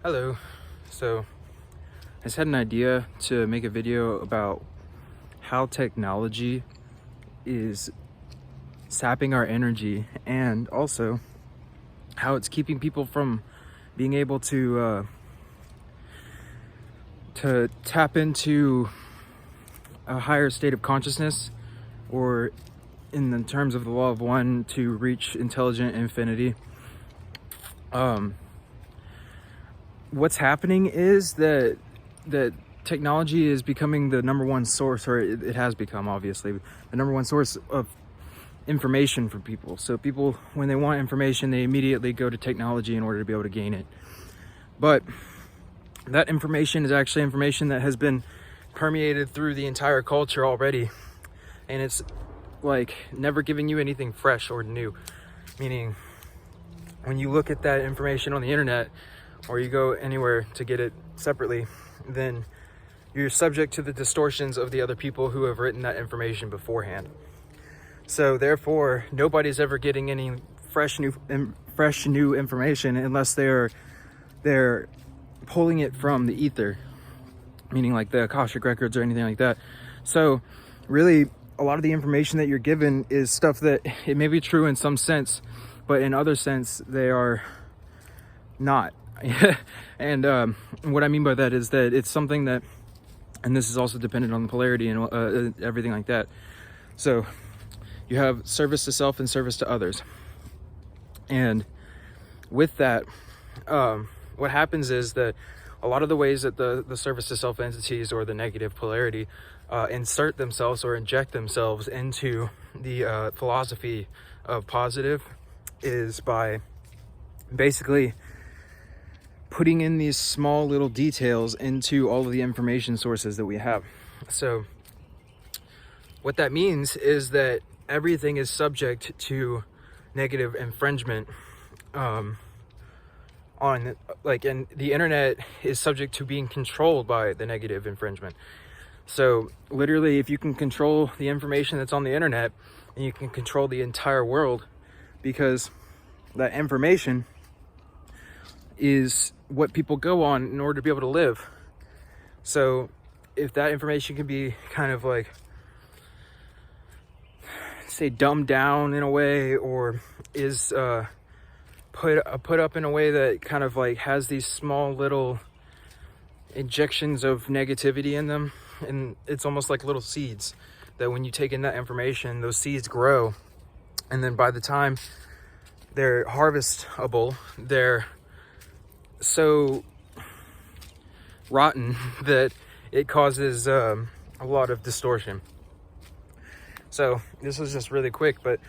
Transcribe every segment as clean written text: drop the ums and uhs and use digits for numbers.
Hello. So I just had an idea to make a video about how technology is sapping our energy, and also how it's keeping people from being able to tap into a higher state of consciousness, or in the terms of the law of one, to reach intelligent infinity. What's happening is that technology is becoming the number one source, or it has become, obviously, the number one source of information for people. So people, when they want information, they immediately go to technology in order to be able to gain it. But that information is actually information that has been permeated through the entire culture already, and it's like never giving you anything fresh or new. Meaning, when you look at that information on the internet, or you go anywhere to get it separately, then you're subject to the distortions of the other people who have written that information beforehand. So therefore, nobody's ever getting any fresh new information unless they're pulling it from the ether, meaning like the Akashic records or anything like that. So really, a lot of the information that you're given is stuff that it may be true in some sense, but in other sense they are not. And what I mean by that is that it's something that, and this is also dependent on the polarity and everything like that. So you have service to self and service to others, and with that, what happens is that a lot of the ways that the service to self entities, or the negative polarity, insert themselves or inject themselves into the philosophy of positive is by basically putting in these small little details into all of the information sources that we have. So what that means is that everything is subject to negative infringement, and the internet is subject to being controlled by the negative infringement. So literally, if you can control the information that's on the internet, and you can control the entire world, because that information is what people go on in order to be able to live. So if that information can be kind of like, say, dumbed down in a way, or is put up in a way that kind of like has these small little injections of negativity in them, and it's almost like little seeds that when you take in that information, those seeds grow, and then by the time they're harvestable, they're so rotten that it causes a lot of distortion. So this was just really quick, but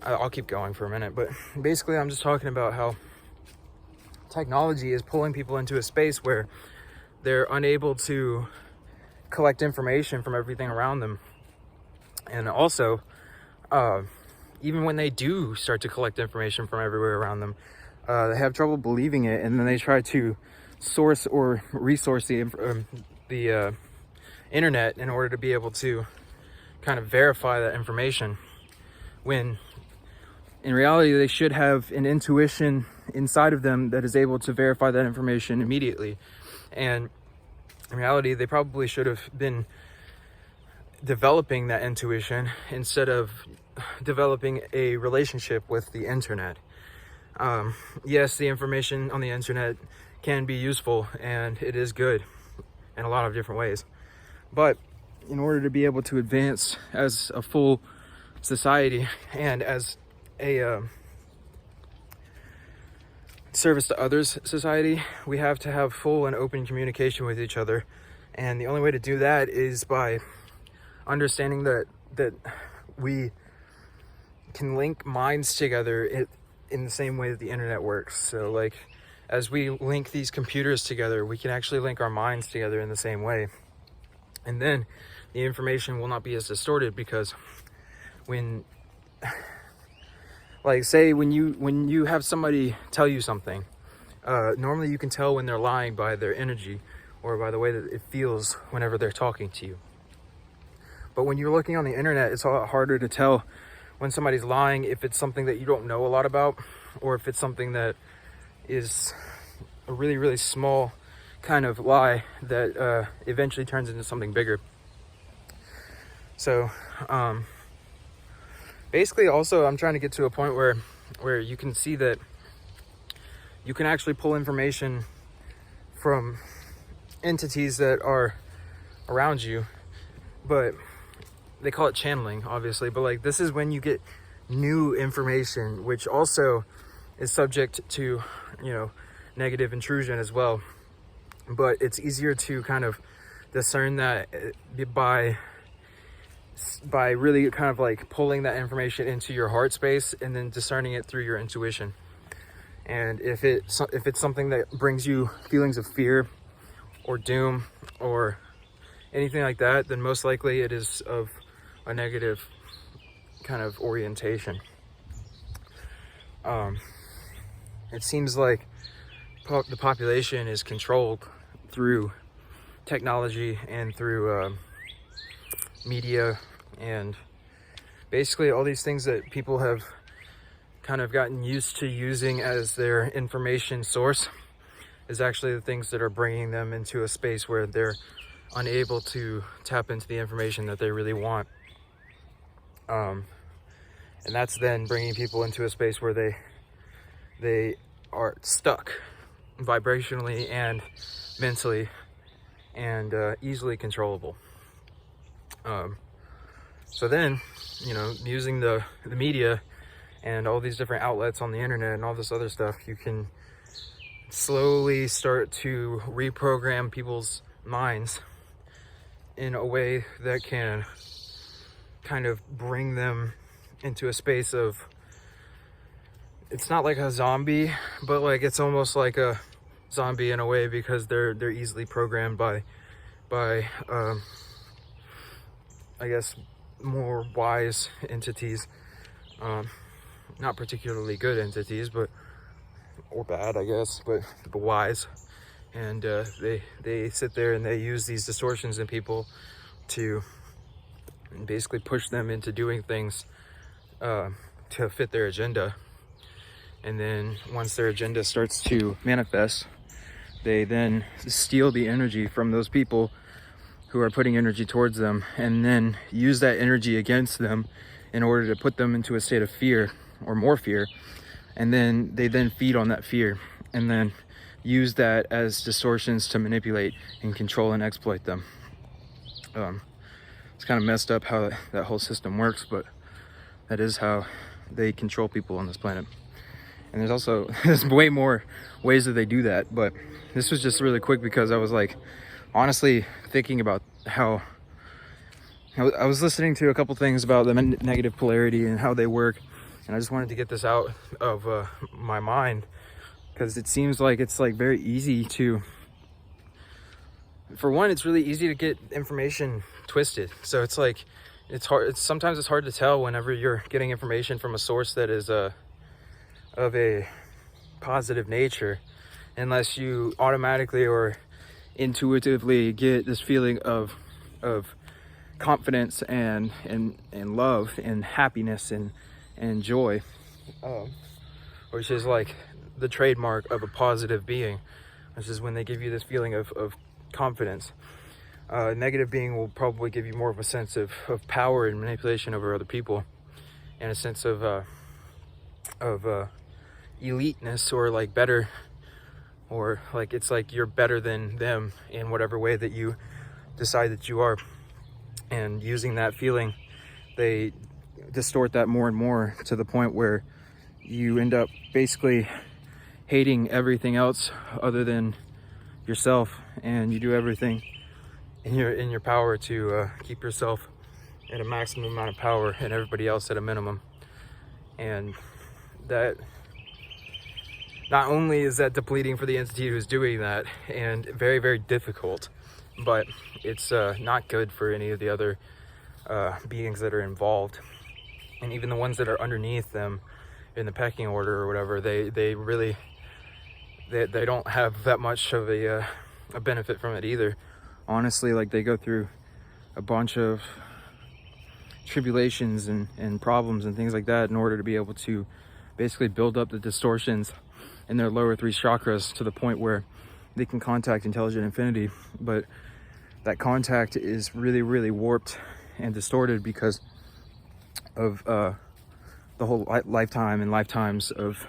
I'll keep going for a minute. But basically, I'm just talking about how technology is pulling people into a space where they're unable to collect information from everything around them. And also, even when they do start to collect information from everywhere around them, they have trouble believing it, and then they try to source or resource the internet in order to be able to kind of verify that information, when in reality they should have an intuition inside of them that is able to verify that information immediately. And in reality, they probably should have been developing that intuition instead of developing a relationship with the internet. Yes, the information on the internet can be useful, and it is good in a lot of different ways. But in order to be able to advance as a full society and as a service to others society, we have to have full and open communication with each other. And the only way to do that is by understanding that we can link minds together in the same way that the internet works. So like, as we link these computers together, we can actually link our minds together in the same way. And then the information will not be as distorted, because when, like, say when you have somebody tell you something, normally you can tell when they're lying by their energy, or by the way that it feels whenever they're talking to you. But when you're looking on the internet, it's a lot harder to tell when somebody's lying, if it's something that you don't know a lot about, or if it's something that is a really, really small kind of lie that eventually turns into something bigger. So basically, also, I'm trying to get to a point where you can see that you can actually pull information from entities that are around you, but they call it channeling, obviously. But like, this is when you get new information, which also is subject to, you know, negative intrusion as well. But it's easier to kind of discern that by really kind of like pulling that information into your heart space and then discerning it through your intuition. And if it's something that brings you feelings of fear or doom or anything like that, then most likely it is of a negative kind of orientation. It seems like the population is controlled through technology and through media, and basically all these things that people have kind of gotten used to using as their information source is actually the things that are bringing them into a space where they're unable to tap into the information that they really want. And that's then bringing people into a space where they are stuck vibrationally and mentally and easily controllable. So then, you know, using the media and all these different outlets on the internet and all this other stuff, you can slowly start to reprogram people's minds in a way that can kind of bring them into a space of, it's not like a zombie, but like it's almost like a zombie in a way, because they're easily programmed by I guess more wise entities, not particularly good entities, but or bad, I guess, but wise. And they sit there and they use these distortions in people to basically push them into doing things to fit their agenda. And then once their agenda starts to manifest, they then steal the energy from those people who are putting energy towards them, and then use that energy against them in order to put them into a state of fear or more fear. And then they then feed on that fear and then use that as distortions to manipulate and control and exploit them. It's kind of messed up how that whole system works, but that is how they control people on this planet. And there's way more ways that they do that, but this was just really quick because I was like honestly thinking about how I was listening to a couple things about the negative polarity and how they work, and I just wanted to get this out of my mind, because it seems like it's like very easy to, for one, it's really easy to get information twisted. So it's like it's hard, sometimes it's hard to tell whenever you're getting information from a source that is of a positive nature, unless you automatically or intuitively get this feeling of confidence and love and happiness and joy, which is like the trademark of a positive being, which is when they give you this feeling of confidence. Negative being will probably give you more of a sense of power and manipulation over other people, and a sense of eliteness, or like better, or like it's like you're better than them in whatever way that you decide that you are. And using that feeling, they distort that more and more to the point where you end up basically hating everything else other than yourself, and you do everything in your power to keep yourself at a maximum amount of power and everybody else at a minimum. And that, not only is that depleting for the entity who's doing that and very, very difficult, but it's not good for any of the other beings that are involved. And even the ones that are underneath them in the pecking order or whatever, they really don't have that much of a benefit from it either. Honestly, like, they go through a bunch of tribulations and problems and things like that in order to be able to basically build up the distortions in their lower 3 chakras to the point where they can contact intelligent infinity. But that contact is really, really warped and distorted because of the whole lifetime and lifetimes of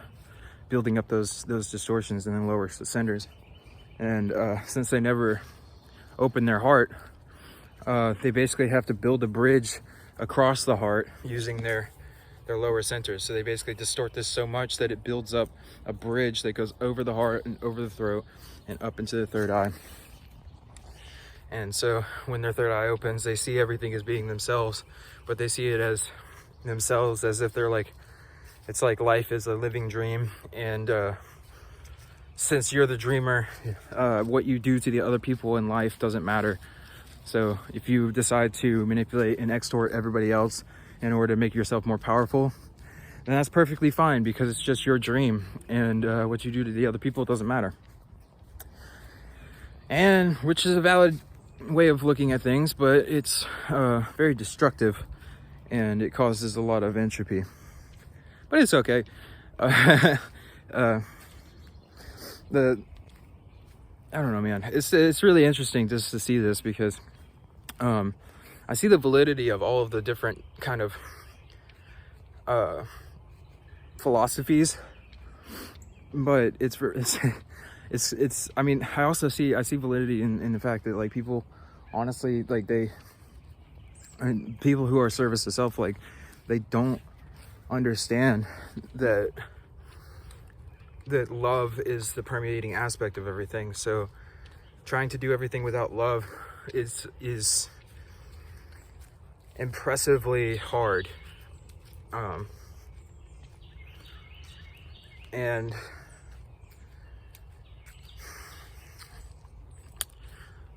building up those distortions and then lower ascenders. And since they never open their heart, they basically have to build a bridge across the heart using their lower centers. So they basically distort this so much that it builds up a bridge that goes over the heart and over the throat and up into the third eye. And so when their third eye opens, they see everything as being themselves, but they see it as themselves as if they're like, it's like life is a living dream. And since you're the dreamer, what you do to the other people in life doesn't matter. So if you decide to manipulate and extort everybody else in order to make yourself more powerful, then that's perfectly fine, because it's just your dream, and what you do to the other people doesn't matter. And which is a valid way of looking at things, but it's very destructive, and it causes a lot of entropy. But it's okay. I don't know, man. It's really interesting just to see this, because I see the validity of all of the different kind of philosophies, but it's I mean, I see validity in the fact that, like, people honestly, like, people who are service to self, like, they don't understand that love is the permeating aspect of everything. So trying to do everything without love is impressively hard. And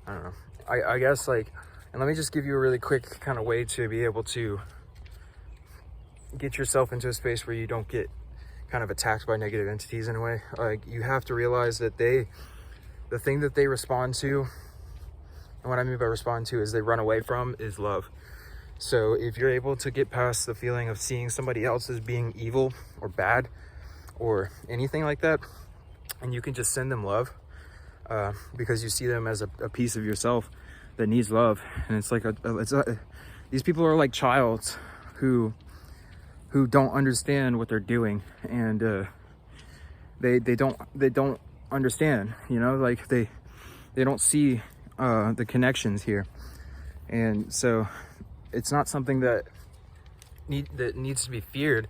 I don't know. I guess, like, and let me just give you a really quick kind of way to be able to get yourself into a space where you don't get kind of attacked by negative entities in a way. Like, you have to realize that the thing that they respond to, and what I mean by respond to is they run away from, is love. So if you're able to get past the feeling of seeing somebody else as being evil or bad or anything like that, and you can just send them love, because you see them as a piece of yourself that needs love. And it's like these people are like childs who don't understand what they're doing, and they don't understand, you know, like they don't see the connections here. And so it's not something that needs to be feared.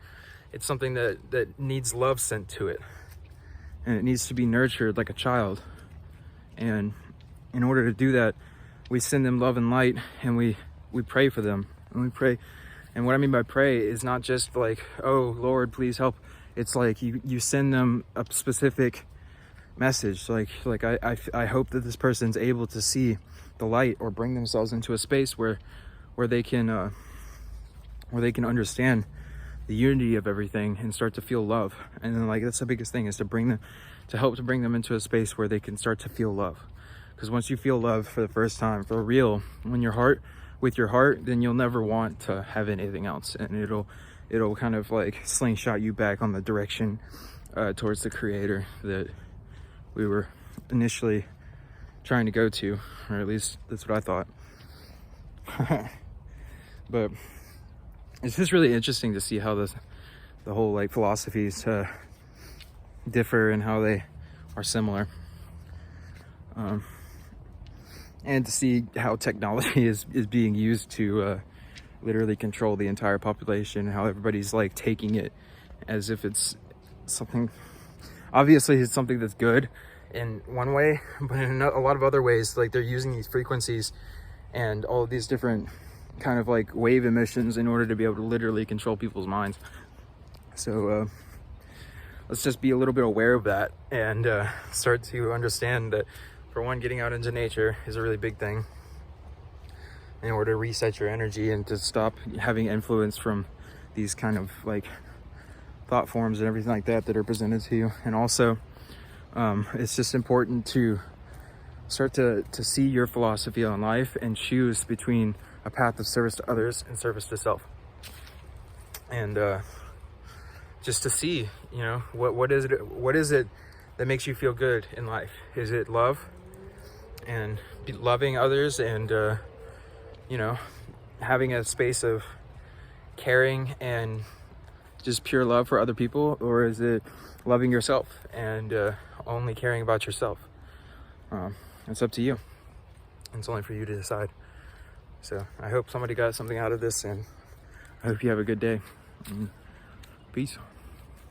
It's something that needs love sent to it, and it needs to be nurtured like a child. And in order to do that, we send them love and light, and we pray for them, and we pray. And what I mean by pray is not just like, oh Lord, please help. It's like you send them a specific message, like I hope that this person's able to see the light, or bring themselves into a space where they can understand the unity of everything and start to feel love. And then, like, that's the biggest thing, is to help bring them into a space where they can start to feel love. Because once you feel love for the first time, for real, with your heart, then you'll never want to have anything else, and it'll kind of like slingshot you back on the direction towards the creator that we were initially trying to go to, or at least that's what I thought. But it's just really interesting to see how the whole, like, philosophies differ and how they are similar, and to see how technology is being used to literally control the entire population, how everybody's like taking it as if it's something. Obviously it's something that's good in one way, but in a lot of other ways, like, they're using these frequencies and all of these different kind of like wave emissions in order to be able to literally control people's minds. So let's just be a little bit aware of that, and start to understand that, for one, getting out into nature is a really big thing in order to reset your energy and to stop having influence from these kind of like thought forms and everything like that are presented to you. And also it's just important to start to see your philosophy on life and choose between a path of service to others and service to self. And just to see, you know, what is it that makes you feel good in life? Is it love and loving others and you know, having a space of caring and just pure love for other people, or is it loving yourself and only caring about yourself? It's up to you. It's only for you to decide. So I hope somebody got something out of this, and I hope you have a good day. Peace.